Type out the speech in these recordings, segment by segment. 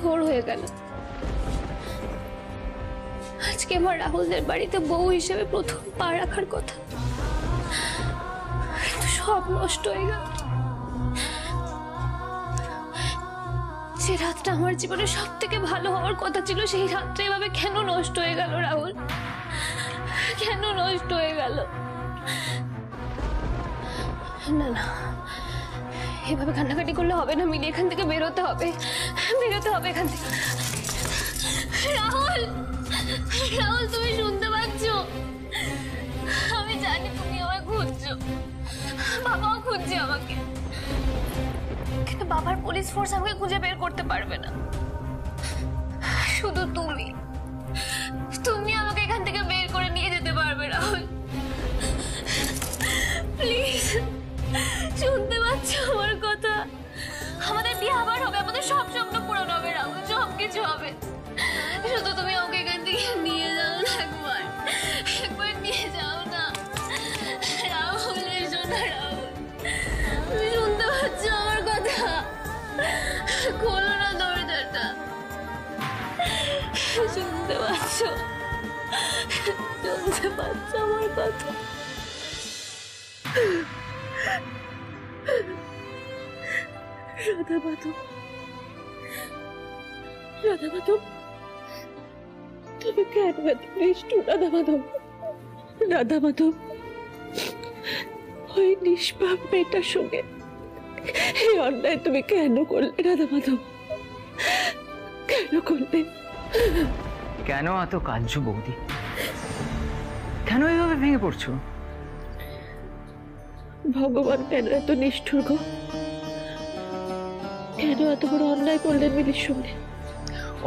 ভোর হয়ে গেল। আজকে আমার রাহুলদের বাড়িতে বউ হিসেবে প্রথম পা রাখার কথা, সব নষ্ট হয়ে গেল। যে রাতটা আমার জীবনে সব থেকে ভালো হওয়ার কথা ছিল, সেই রাতটা এভাবে কেন নষ্ট হয়ে গেল রাহুল? কেন নষ্ট হয়ে গেল? না না, এভাবে কান্নাকাটি করলে হবে না মিলি, এখান থেকে বেরোতে হবে, বেরোতে হবে এখান থেকে। রাহুল, রাহুল তুমি শুনতে পাচ্ছ? আমি জানি তুমি আমায় খুঁজছো, বাবাও খুঁজছে আমাকে, কিন্তু বাবার পুলিশ ফোর্স আমাকে খুঁজে বের করতে পারবে না। শুধু তুমি, তুমি আমাকে এখান থেকে বের করে নিয়ে যেতে পারবে রাহুল। প্লিজ, শুনতে পাচ্ছ আমার কথা? আমাদের বিয়ে আবার হবে, আমাদের সব স্বপ্ন পূরণ হবে রাহুল, সব কিছু হবে। শুধু তুমি ওকে এখান থেকে নিয়ে যাও না, একবার একবার নিয়ে যাও না রাহুল। এসো না রাহুল, তুমি শুনতে পাচ্ছ আমার কথা? খোলো না দরজাটা, শুনতে পাচ্ছ? শুনতে পাচ্ছ আমার কথা? রাধা মাধব, রাধা মাধব, তুমি কেন এত নিষ্ঠুর? রাধা মাধব, রাধা মাধব, ওই নিষ্পাপ মেয়েটার সঙ্গে এই অন্যায় তুমি কেন করলে? রাধা মাধব, কেন করলে? কেন এত কাঁদছো বৌদি? কেন এইভাবে ভেঙে পড়ছো? ভগবান কেন এত নিষ্ঠুর গো? কেন এত বড় অন্যায় করলেন মিলির সঙ্গে?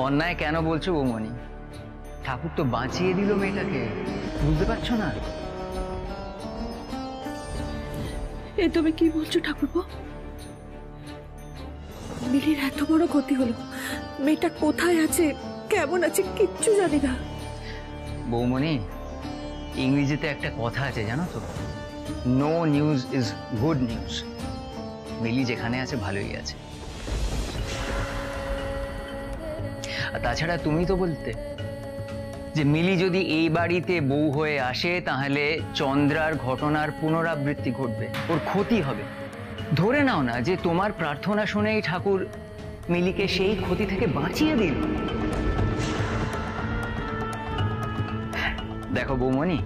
অন্যায় কেন বলছো বৌমণি? ঠাকুর তো বাঁচিয়ে দিল মেয়েটাকে, বুঝতে পারছো না? এ তুমি কি বলছো ঠাকুরপো? মিলির এত বড় ক্ষতি হলো, মেয়েটা কোথায় আছে, কেমন আছে, কিচ্ছু জানি না। বৌমণি, ইংরেজিতে একটা কথা আছে জানো তো, no news is good news. Mili যেখানে আছে ভালোই আছে। আর তাছাড়া তুমি তো বলতে যে মিলি যদি এই বাড়িতে বউ হয়ে আসে তাহলে চন্দ্রার ঘটনার পুনরাবৃত্তি ঘটবে, ওর ক্ষতি হবে। ধরে নাও না যে তোমার প্রার্থনা শুনেই ঠাকুর মিলিকে সেই ক্ষতি থেকে বাঁচিয়ে দিল। দেখো বৌমণি,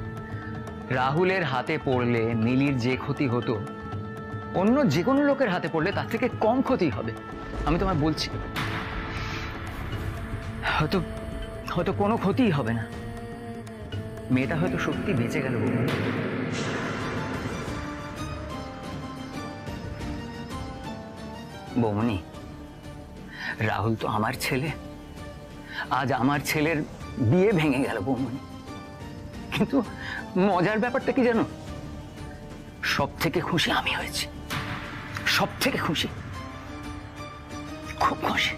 রাহুলের হাতে পড়লে মিলির যে ক্ষতি হতো অন্য যে কোনো লোকের হাতে পড়লে তার থেকে কম ক্ষতি হবে, আমি তোমায় বলছি। হয়তো হয়তো কোনো ক্ষতিই হবে না, মেয়েটা হয়তো সত্যি বেঁচে গেল। বৌমণি, রাহুল তো আমার ছেলে, আজ আমার ছেলের বিয়ে ভেঙে গেল বৌমণি, কিন্তু মজার ব্যাপারটা কি জানো? সব থেকে খুশি আমি হয়েছি, সব থেকে খুশি, খুব খুশি।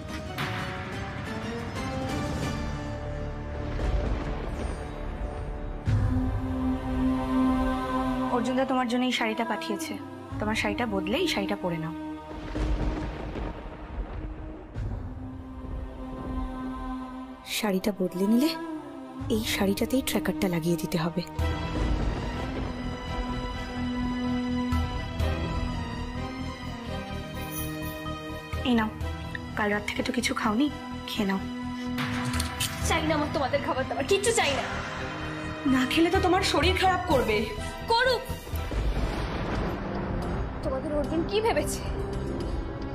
অর্জুনদা তোমার জন্য এই শাড়িটা পাঠিয়েছে, তোমার শাড়িটা বদলে এই শাড়িটা পরে নাও। শাড়িটা বদলে নিলে এই শাড়িটাতেই ট্র্যাকারটা লাগিয়ে দিতে হবে। এই নাও, কাল রাত থেকে তো কিছু খাওনি, খেয়ে নাও। চাই না আমার তোমাদের খাবার দাবার, কিচ্ছু চাই না। না খেলে তো তোমার শরীর খারাপ করবে। করুক। তোমাদের অর্জুন কি ভেবেছে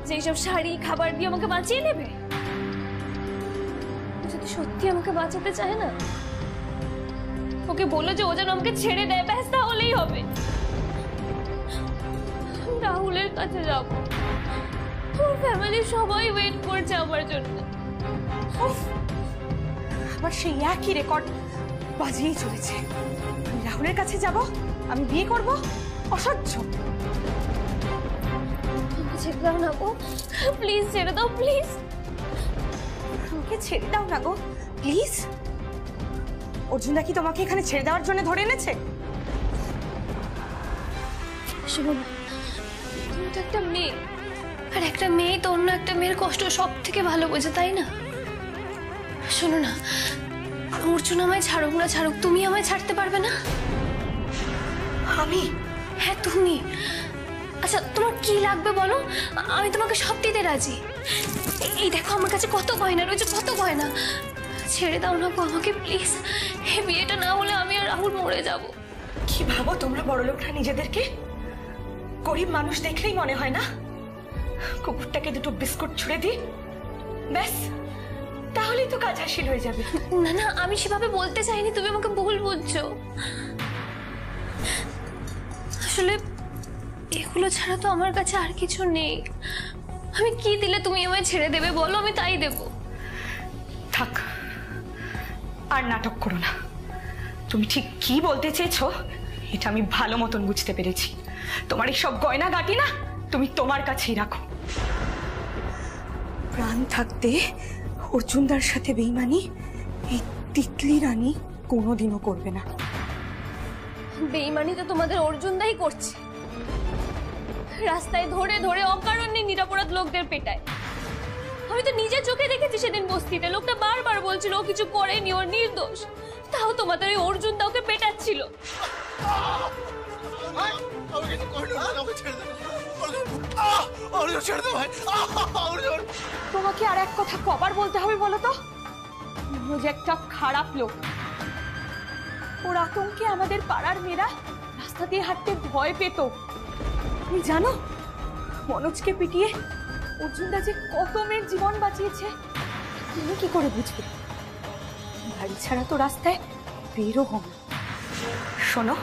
যে এইসব শাড়ি খাবার দিয়ে আমাকে বাঁচিয়ে নেবে? যদি সত্যি আমাকে বাঁচাতে চায় না, ওকে বলো যে ও যেন আমাকে ছেড়ে দেয়, ব্যাস তাহলেই হবে। রাহুলের কাছে যাব, ওর ফ্যামিলি সবাই ওয়েট করছে আমার জন্য। আবার সেই একই রেকর্ড বাজিয়েই চলেছে। আমি রাহুলের কাছে যাব, আমি বিয়ে করব, অসহ্য। ছেড়ে দাও না গো, প্লিজ ছেড়ে দাও, প্লিজ আমাকে ছেড়ে দাও না গো, প্লিজ। অর্জুনদা কি তোমাকে এখানে ছেড়ে দেওয়ার জন্য ধরে এনেছে? শোনো না, তুমি তো একটা মেয়ে, আর একটা মেয়ে তো অন্য একটা মেয়ের কষ্ট সব থেকে ভালো বোঝে, তাই না? শোনো না, অর্জুন আমায় ছাড়ুক না ছাড়ুক, তুমি আমায় ছাড়তে পারবে না? আমি? হ্যাঁ তুমি। আচ্ছা তোমার কি লাগবে বলো, আমি তোমাকে সব দিতে রাজি। এই দেখো আমার কাছে কত গয়না রয়েছে, কত গয়না। ছেড়ে দাও না গো আমাকে প্লিজ। এই বিয়েটা না হলে আমি আর রাহুল মরে যাব। কি ভাবো তোমরা বড়লোকরা নিজেদেরকে? গরিব মানুষ দেখলেই মনে হয় না কুকুরটাকে দুটো বিস্কুট ছুঁড়ে দিই, ব্যাস তাহলেই তো কাজ হাসিল হয়ে যাবে। না না, আমি সেভাবে বলতে চাইনি, তুমি আমাকে ভুল বুঝছো। আসলে এগুলো ছাড়া তো আমার কাছে আর কিছু নেই। আমি কি দিলে তুমি আমায় ছেড়ে দেবে বলো, আমি তাই দেব। থাক, আর নাটক করো না। তুমি ঠিক কি বলতে চেয়েছো এটা আমি ভালো মতন বুঝতে পেরেছি। তোমার এই সব গয়না গাটি না তুমি তোমার কাছেই রাখো। প্রাণ থাকতে অর্জুনদার সাথে বেইমানি এই তিতলি রানী কোনোদিনও করবে না। বেইমানি তো তোমাদের অর্জুনদাই করছে, রাস্তায় ধরে ধরে অকারণে নিরপরাধ লোকদের পেটায়। আমি তো নিজের চোখে দেখেছি সেদিন বস্তিতে, লোকটা বারবার বলছিল ও কিছু করেনি, ওর নির্দোষ। তাও তোমাদের ওই অর্জুনদা ওকে পেটাচ্ছিল। তোমাকে আর এক কথা কবার বলতে হবে বলো তো? ও যে একটা খারাপ লোক। ওর আতঙ্কে আমাদের পাড়ার মেয়েরা রাস্তা দিয়ে হাঁটতে ভয় পেত। তুমি জানো মনোজকে পিটিয়ে অর্জুনদা যে কত মেয়ের জীবন বাঁচিয়েছে, তুমি কি করে বুঝবে? বাড়ি ছাড়া তো রাস্তায় বেরো হো না। শোনো,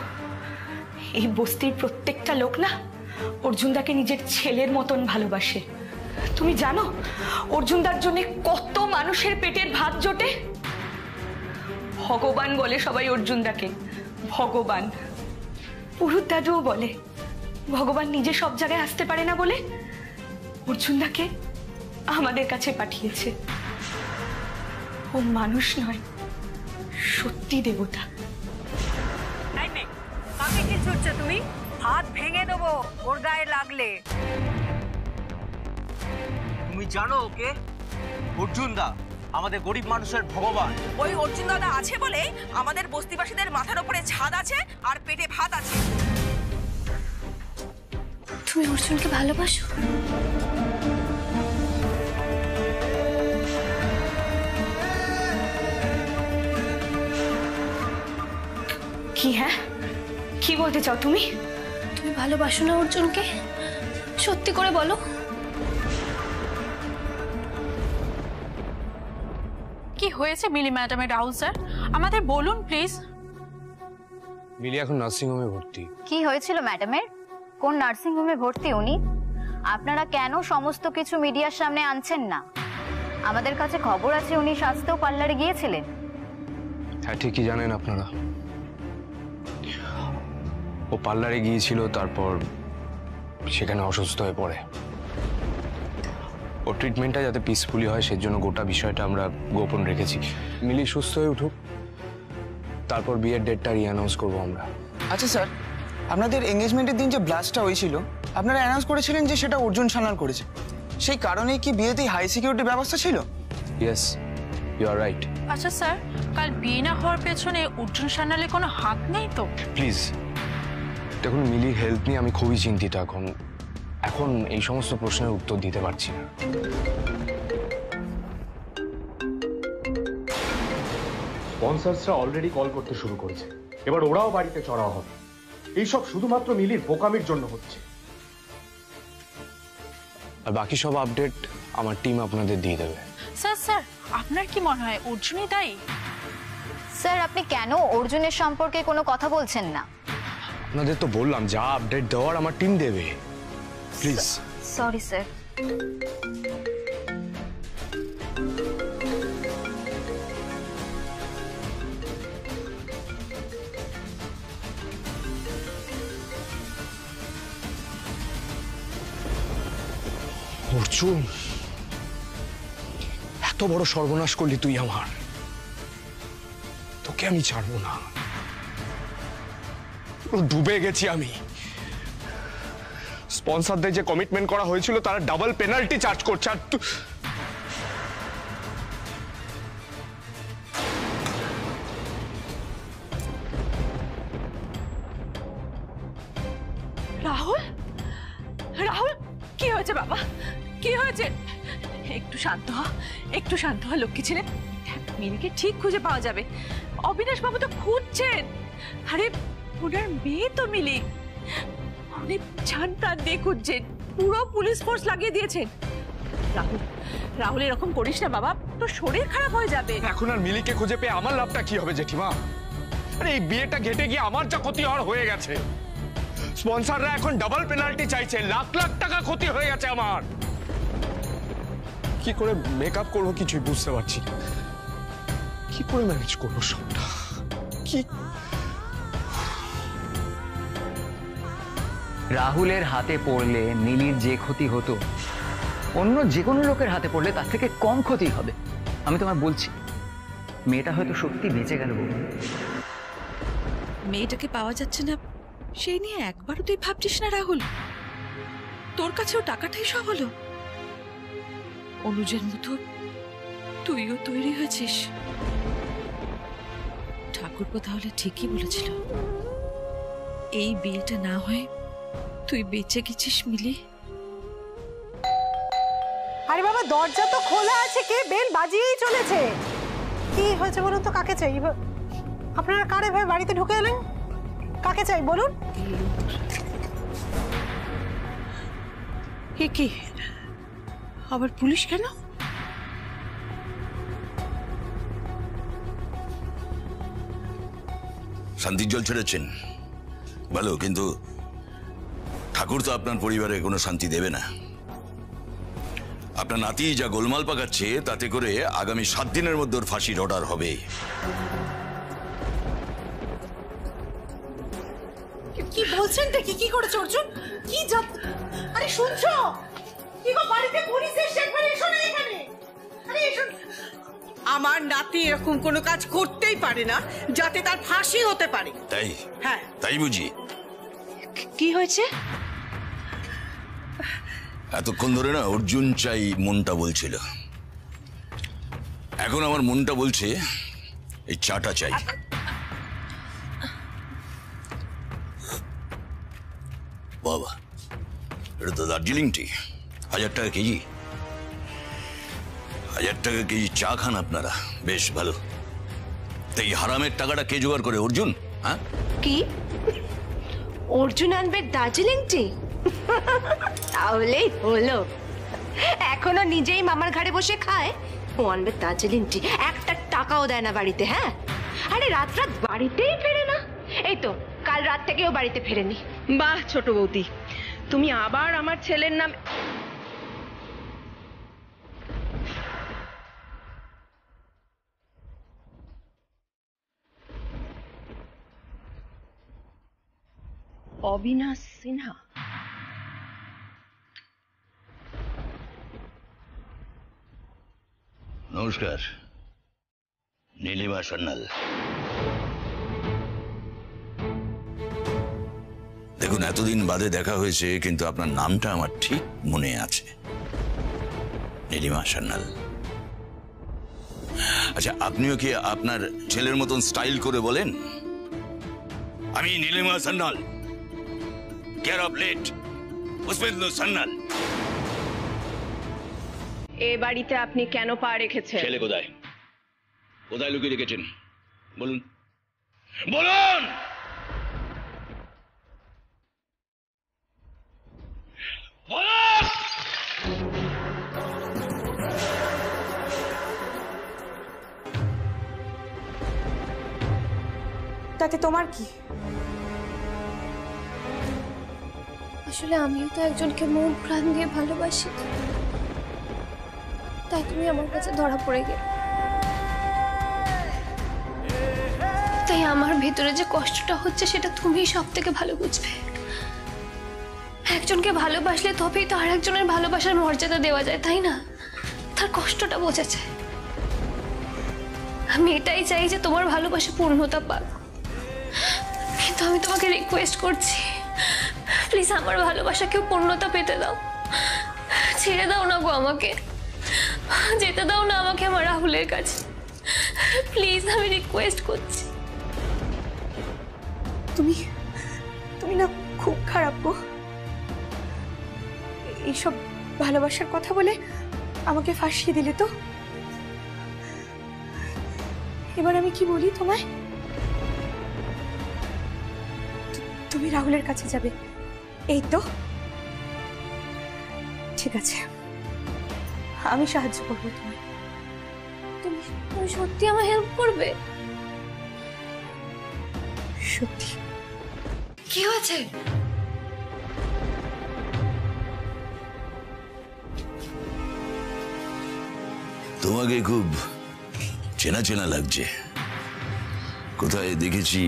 এই বস্তির প্রত্যেকটা লোক না অর্জুনদাকে নিজের ছেলের মতন ভালোবাসে। তুমি জানো অর্জুনদার জন্য কত মানুষের পেটের ভাত জোটে? ভগবান বলে সবাই অর্জুনদাকে, ভগবান। পুরুত দাদুও বলে ভগবান নিজে সব জায়গায় আসতে পারে না বলে অর্জুনদাকে আমাদের কাছে পাঠিয়েছে। ও মানুষ নয়, সত্যি দেবতা। কাকে কি ছুটছো তুমি? হাত ভেঙে দেবো ওর গায়ে লাগলে। তুমি জানো ওকে? অর্জুন দা আমাদের গরিব মানুষের ভগবান। ওই অর্জুন দাদা আছে বলে আমাদের বস্তিবাসীদের মাথার উপরে ছাদ আছে আর পেটে ভাত আছে। তুমি অর্জুনকে ভালোবাসো? কি? হ্যাঁ, কি বলতে চাও তুমি? তুমি ভালোবাসো না অর্জুনকে? সত্যি করে বলো। কি হয়েছে মিলি ম্যাডামের? রাহুল স্যার আমাদের বলুন প্লিজ। মিলি এখন নার্সিংহোমে ভর্তি। কি হয়েছিল ম্যাডামের? কোন নার্সিংহোমে ভর্তি উনি? আপনারা কেন সমস্ত কিছু মিডিয়ার সামনে আনছেন না? আমাদের কাছে খবর আছে উনি স্বাস্থ্য পার্লারে গিয়েছিলেন। হ্যাঁ, ঠিকই জানেন আপনারা। ও পার্লারে গিয়েছিল, তারপর সেখানে অসুস্থ হয়ে পড়ে। ওর ট্রিটমেন্টটা যাতে পিসফুলি হয় সেজন্য গোটা বিষয়টা আমরা গোপন রেখেছি। মিলি সুস্থ হয়ে উঠুক, তারপর বিয়ের ডেটটা রিঅ্যানাউন্স করবো আমরা। আচ্ছা স্যার, আপনাদের এঙ্গেজমেন্টের দিন যে ব্লাস্টটা হয়েছিল আপনারা অ্যানাউন্স করেছিলেন যে সেটা অর্জুন সান্যাল করেছে। সেই কারণেই কি বিয়েতেই হাই সিকিউরিটি ব্যবস্থা ছিল? Yes, you are right. আচ্ছা স্যার, কাল বিয়ে না হওয়ার পেছনে অর্জুন সান্যালের কোনো হাত নেই তো? প্লিজ দেখুন, মিলির হেলথ নিয়ে আমি খুবই চিন্তিত। এখন এই সমস্ত প্রশ্নের উত্তর দিতে পারছি না। স্পন্সরসরা অলরেডি কল করতে শুরু করেছে, এবার ওরাও বাড়িতে চড়াও হবে। এইসব শুধুমাত্র মিলির বোকামির জন্য হচ্ছে। আর বাকি সব আপডেট আমার টিম আপনাদের দিয়ে দেবে। স্যার স্যার আপনার কি মনে হয় অর্জুনই দায়ী? স্যার আপনি কেন অর্জুনের সম্পর্কে কোনো কথা বলছেন না? আপনাদের তো বললাম যা আপডেট দেওয়ার আমার টিম দেবে। প্লিজ। Sorry sir. অর্জুন, এত বড় সর্বনাশ করলি তুই আমার। তোকে আমি ছাড়বো না। ডুবে গেছি আমি। স্পন্সরদের যে কমিটমেন্ট করা হয়েছিল তারা ডাবল পেনাল্টি চার্জ করছে। আর রাহুল, রাহুল কি হয়েছে বাবা, কি হয়েছে? একটু শান্ত হ, একটু শান্ত হ লক্ষ্মী ছেলে। মিলিকে ঠিক খুঁজে পাওয়া যাবে। অবিনাশ বাবু তো খুঁজছেন। আরে ওনার মেয়ে তো মিলি, উনি ছান প্রাণ দিয়ে খুঁজছেন, পুরো পুলিশ ফোর্স লাগিয়ে দিয়েছেন। রাহুল, রাহুল এরকম করিস না বাবা, তোর শরীর খারাপ হয়ে যাবে। এখন আর মিলিকে খুঁজে পেয়ে আমার লাভটা কি হবে জেঠিমা? আরে এই বিয়েটা ঘেটে গিয়ে আমার যা ক্ষতি হওয়ার হয়ে গেছে, স্পন্সররা এখন ডাবল পেনাল্টি চাইছে, লাখ লাখ টাকা ক্ষতি হয়ে গেছে আমার। কি করে মেকআপ করবো কিছুই বুঝতে পারছি না, কি করে ম্যানেজ করবো সবটা। কি রাহুলের হাতে পড়লে নীলির যে ক্ষতি হতো অন্য যে কোনো লোকের হাতে পড়লে তার থেকে কম ক্ষতি হবে। আমি তোমায় বলছি, মেয়েটা হয়তো সত্যি বেঁচে গেল। মেয়েটাকে পাওয়া যাচ্ছে না সেই নিয়ে একবারও তুই ভাবছিস না রাহুল? তোর কাছেও টাকাটাই সব হলো। অনুজের মতো তুইও তৈরি হয়েছিস। ঠাকুরপো তাহলে ঠিকই বলেছিল, এই বিয়েটা না হয় তুই বেঁচে গেছিস মিলি। আরে বাবা দরজা তো খোলা আছে, কে বেল বাজিয়েই চলেছে। কি হয়েছে বলুন তো, কাকে চাই? আপনারা কারে ভাই বাড়িতে ঢুকে এলেন? কাকে চাই বলুন? কি আবার পুলিশ কেন? শান্তির জল ছেড়েছেন ভালো, কিন্তু ঠাকুর তো আপনার পরিবারে কোনো শান্তি দেবে না। আপনার নাতি যা গোলমাল পাকাচ্ছে তাতে করে আগামী 7 দিনের মধ্যে ওর ফাঁসির অর্ডার হবে। কি বলছেন? দেখি কি করেছে অর্জুন? কি জাত? আরে শুনছো? কি গো, বাড়িতে পুলিশ এসে একবার এসো না এখানে। আরে এসো। আমার নাতি এরকম কোনো কাজ করতেই পারে না যাতে তার ফাঁসি হতে পারে। তাই? হ্যাঁ তাই বুঝি। কি হয়েছে? এতক্ষণ ধরে না অর্জুন চাই মনটা বলছিল, এখন আমার মনটা বলছে এই চাটা চাই। বাবা, এটা তো দার্জিলিং টি, 1000 টাকা কেজি। 1000 টাকা কেজি চা খান আপনারা, বেশ ভালো। তো এই হারামের টাকাটা কে জোগাড় করে? অর্জুন? হ্যাঁ কি অর্জুন আনবে দার্জিলিং টি? তাহলেই হলো। এখনো নিজেই মামার ঘাড়ে বসে খায়, ও আনবে দার্জিলিং টি। একটা টাকাও দেয় না বাড়িতে। হ্যাঁ, আরে রাত রাত বাড়িতেই ফেরে না। এই তো কাল রাত থেকেও বাড়িতে ফেরেনি। বাহ ছোট বৌদি, তুমি আবার আমার ছেলের নাম। অবিনাশ সিনহা? নমস্কার, নীলিমা সান্যাল। দেখুন, এতদিন বাদে দেখা হয়েছে কিন্তু আপনার নামটা আমার ঠিক মনে আছে, নীলিমা সান্যাল। আচ্ছা, আপনিও কি আপনার ছেলের মতন স্টাইল করে বলেন, আমি Nilima Sanyal, care of late Pushpendu Sanyal? এ বাড়িতে আপনি কেন পা রেখেছেন? ছেলে কোথায়? কোথায় লুকিয়ে রেখেছেন বলুন, বলুন। তাতে তোমার কি? আসলে আমিও তো একজনকে মন প্রাণ দিয়ে ভালোবাসি, তাই তুমি আমার কাছে ধরা পড়ে গেলে। তাই আমার ভেতরে যে কষ্টটা হচ্ছে সেটা তুমি সব থেকে ভালো বুঝবে। একজনকে ভালোবাসলে তবেই তো আর একজনের ভালোবাসার মর্যাদা দেওয়া যায়, তাই না? তার কষ্টটা বোঝা যায়। আমি এটাই চাই যে তোমার ভালোবাসা পূর্ণতা পাক, কিন্তু আমি তোমাকে রিকোয়েস্ট করছি, প্লিজ আমার ভালোবাসাকেও পূর্ণতা পেতে দাও, ছেড়ে দাও না গো আমাকে, যেতে দাও না আমাকে আমার রাহুলের কাছে, প্লিজ আমি রিকোয়েস্ট করছি। তুমি তুমি না খুব খারাপ গো, এইসব ভালোবাসার কথা বলে আমাকে ফাঁসিয়ে দিলে তো। এবার আমি কি বলি তোমায়? তুমি রাহুলের কাছে যাবে, এই তো? ঠিক আছে, আমি সাহায্য করবো তোমায়। তুমি তুমি সত্যি আমার হেল্প করবে? সত্যি। কি হয়েছে? তোমাকে খুব চেনা চেনা লাগছে, কোথায় দেখেছি।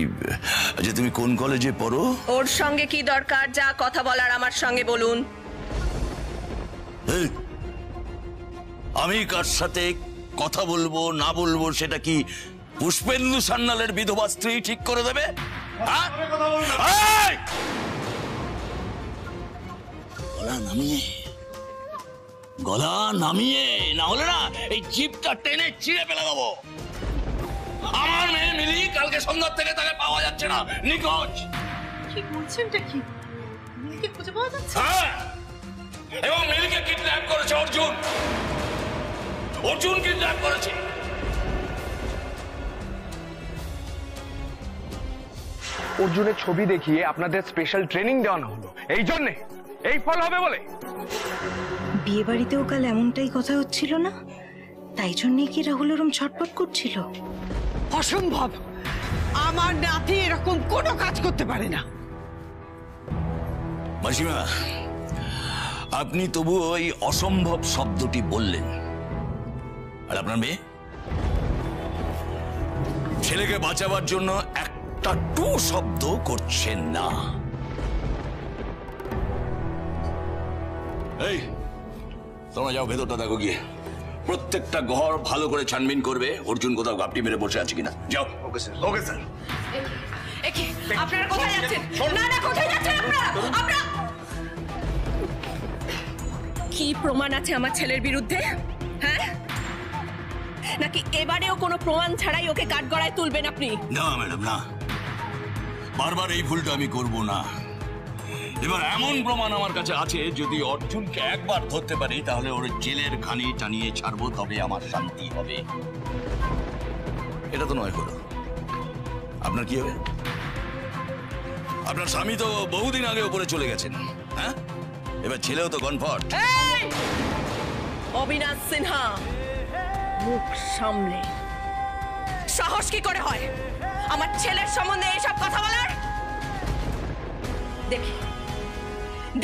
আচ্ছা, তুমি কোন কলেজে পড়ো? ওর সঙ্গে কি দরকার? যা কথা বলার আমার সঙ্গে বলুন। এই, আমি কার সাথে কথা বলবো না বলবো সেটা কি পুষ্পেন্দু সান্যালের বিধবা স্ত্রী ঠিক করে দেবে? এই! গলা নামিয়ে, গলা নামিয়ে, না হলে না এই জিপটা টেনে ছিঁড়ে ফেলে দেবো। আমার মেয়ে মিলি কালকে সন্ধ্যার থেকে তাকে পাওয়া যাচ্ছে না, নিখোঁজ। কি বলছেনটা কি? মিলিকে খুঁজে পাওয়া যাচ্ছে? হ্যাঁ, এবং মিলিকে কিডন্যাপ করেছে অর্জুন। অর্জুন কিডন্যাপ করেছে। অর্জুনের ছবি দেখিয়ে আপনাদের স্পেশাল ট্রেনিং দেওয়ানো হলো, এই জন্যে এই ফল হবে বলে। বিয়ে বাড়িতেও কাল এমনটাই কথা হচ্ছিল না? তাই জন্যই কি রাহুল ওরম ছটপট করছিল? অসম্ভব, আমার নাতি এরকম কোনো কাজ করতে পারে না। মাসিমা, আপনি তবু ওই অসম্ভব শব্দটি বললেন, আর আপনার মেয়ে ছেলেকে বাঁচাবার জন্য একটা টু শব্দ করছেন না। এই, তোমরা যাও ভেতরটা দেখো গিয়ে, প্রত্যেকটা ঘর ভালো করে ছানবিন করবে, অর্জুন কোথাও গাপটি মেরে বসে আছে কিনা। যাও। Okay sir. Okay sir. আপনারা কোথায় যাচ্ছেন? না না, কোথায় যাচ্ছেন আপনারা? আপনারা কি প্রমাণ আছে আমার ছেলের বিরুদ্ধে? হ্যাঁ, নাকি এবারেও কোনো প্রমাণ ছাড়াই ওকে কাঠগড়ায় তুলবেন আপনি? না ম্যাডাম, না, বারবার এই ভুলটা আমি করব না। এবার এমন প্রমাণ আমার কাছে আছে, যদি অর্জুনকে একবার ধরতে পারি তাহলে ওর জেলের ঘানি টানিয়ে ছাড়বো, তবে আমার শান্তি হবে। এটা তো নয় হলো। আপনার কি হবে? আপনার স্বামী তো বহুদিন আগে উপরে চলে গেছেন, হ্যাঁ? এবার ছেলেও তো কনফার্ট। অবিনাশ সিনহা, মুখ সামলে। সাহস কি করে হয় আমার ছেলের সম্বন্ধে এইসব কথা বলার? দেখি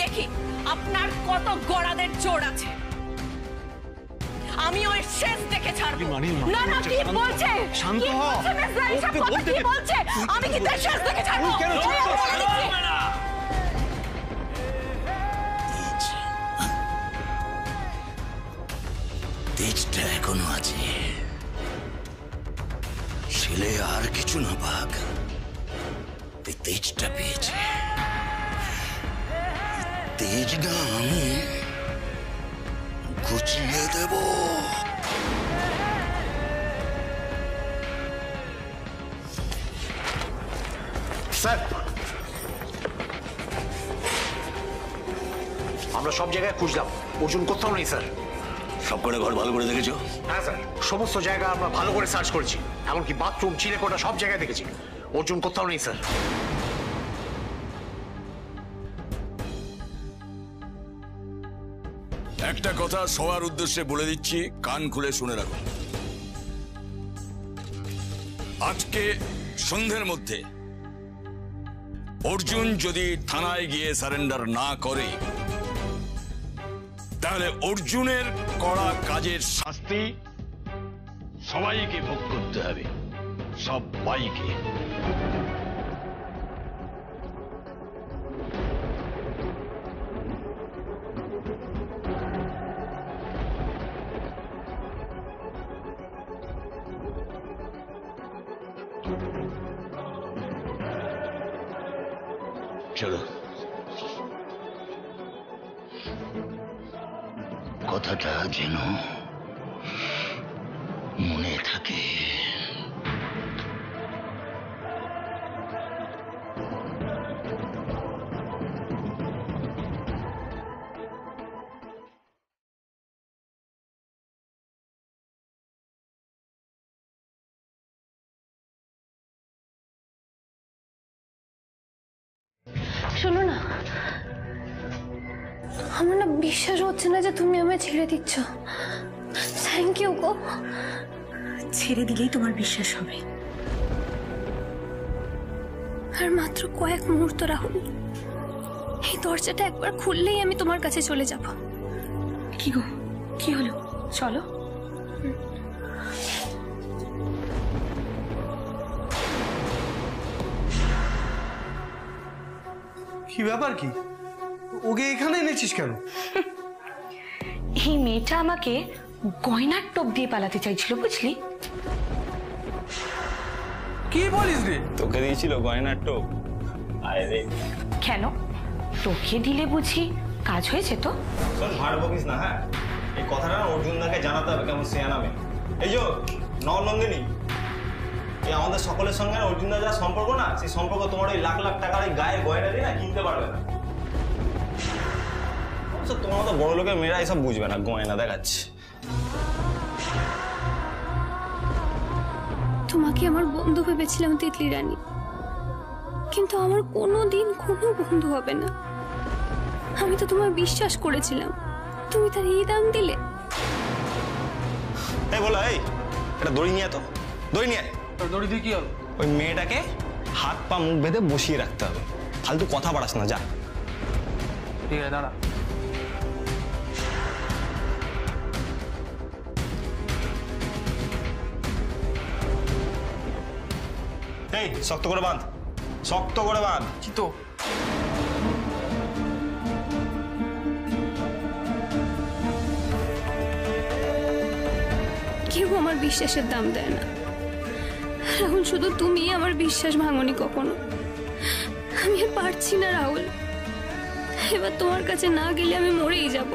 দেখি আপনার কত গড়াদের জোর আছে। আমি ওই শেষ দেখে ছাড়বো। না না, কি বলছে? শান্ত হ। কি বলছে? আমি কি তার শেষ দেখে ছাড়বো? তেজটা এখনো আছে, ছেলে আর কিছু না পাক, তেজটা পেয়েছে। তেজ না আমি গুছিয়ে দেব। স্যার, আমরা সব জায়গায় খুঁজলাম, অর্জুন কোথাও নেই স্যার। সব কটা ঘর ভালো করে দেখেছো? হ্যাঁ স্যার, সমস্ত জায়গা আমরা ভালো করে সার্চ করেছি, এমনকি বাথরুম, চিলেকোঠা সব জায়গায় দেখেছি। অর্জুন কোথাও নেই স্যার। একটা কথা সবার উদ্দেশ্যে বলে দিচ্ছি, কান খুলে শুনে রাখুন। আজকে সন্ধ্যের মধ্যে অর্জুন যদি থানায় গিয়ে সারেন্ডার না করে, তাহলে অর্জুনের করা কাজের শাস্তি সবাইকে ভোগ করতে হবে, সবাইকে। চলো। কথাটা যেন মনে থাকে। শোনো না, আমার না বিশ্বাস হচ্ছে না যে তুমি আমায় ছেড়ে দিচ্ছ। থ্যাংক ইউ গো। ছেড়ে দিলেই তোমার বিশ্বাস হবে। আর মাত্র কয়েক মুহূর্ত রাহুল, এই দরজাটা একবার খুললেই আমি তোমার কাছে চলে যাব। কি গো, কি হলো? চলো। কি ব্যাপার, কি ওকে এখানে এনেছিস কেন? এই মেয়েটা আমাকে গয়নার টোপ দিয়ে পালাতে চাইছিল, বুঝলি? কি বলিস রে? তোকে দিয়েছিল গয়নার টোপ? আরে কেন, তোকে দিলে বুঝি কাজ হয়েছে? তো শোন, ভাড় বকিস না। হ্যাঁ, এই কথাটা না অর্জুনদাকে জানাতে হবে, কেমন সিয়ানা মেয়ে। এই যে নন্দিনী, এই আমাদের সকলের সঙ্গে অর্জুনদার যা সম্পর্ক না, সেই সম্পর্ক তোমার ওই লাখ লাখ টাকার ওই গায়ের গয়না দিয়ে না কিনতে পারবে না। তোমার মতো বড় লোকের মেয়েরা এসব বুঝবে না, গয়না দেখাচ্ছে। তোমাকে আমার বন্ধু ভেবেছিলাম তিতলি রানী, কিন্তু আমার কোনোদিন কোনো বন্ধু হবে না। আমি তো তোমার বিশ্বাস করেছিলাম, তুমি তার এই দাম দিলে। এই বলো, এই এটা দড়ি নিয়ে তো, দড়ি নিয়ে। দড়ি দিয়ে কি হলো? ওই মেয়েটাকে হাত পা মুখ বেঁধে বসিয়ে রাখতে হবে, ফালতু কথা বাড়াস না, যা। ঠিক আছে, দাঁড়া। এই শক্ত করে বাঁধ, শক্ত করে বাঁধ। তো কেউ আমার বিশ্বাসের দাম দেয় না রাহুল, শুধু তুমি আমার বিশ্বাস ভাঙনি কখনো। আমি আর পারছি না রাহুল, এবার তোমার কাছে না গেলে আমি মরেই যাব।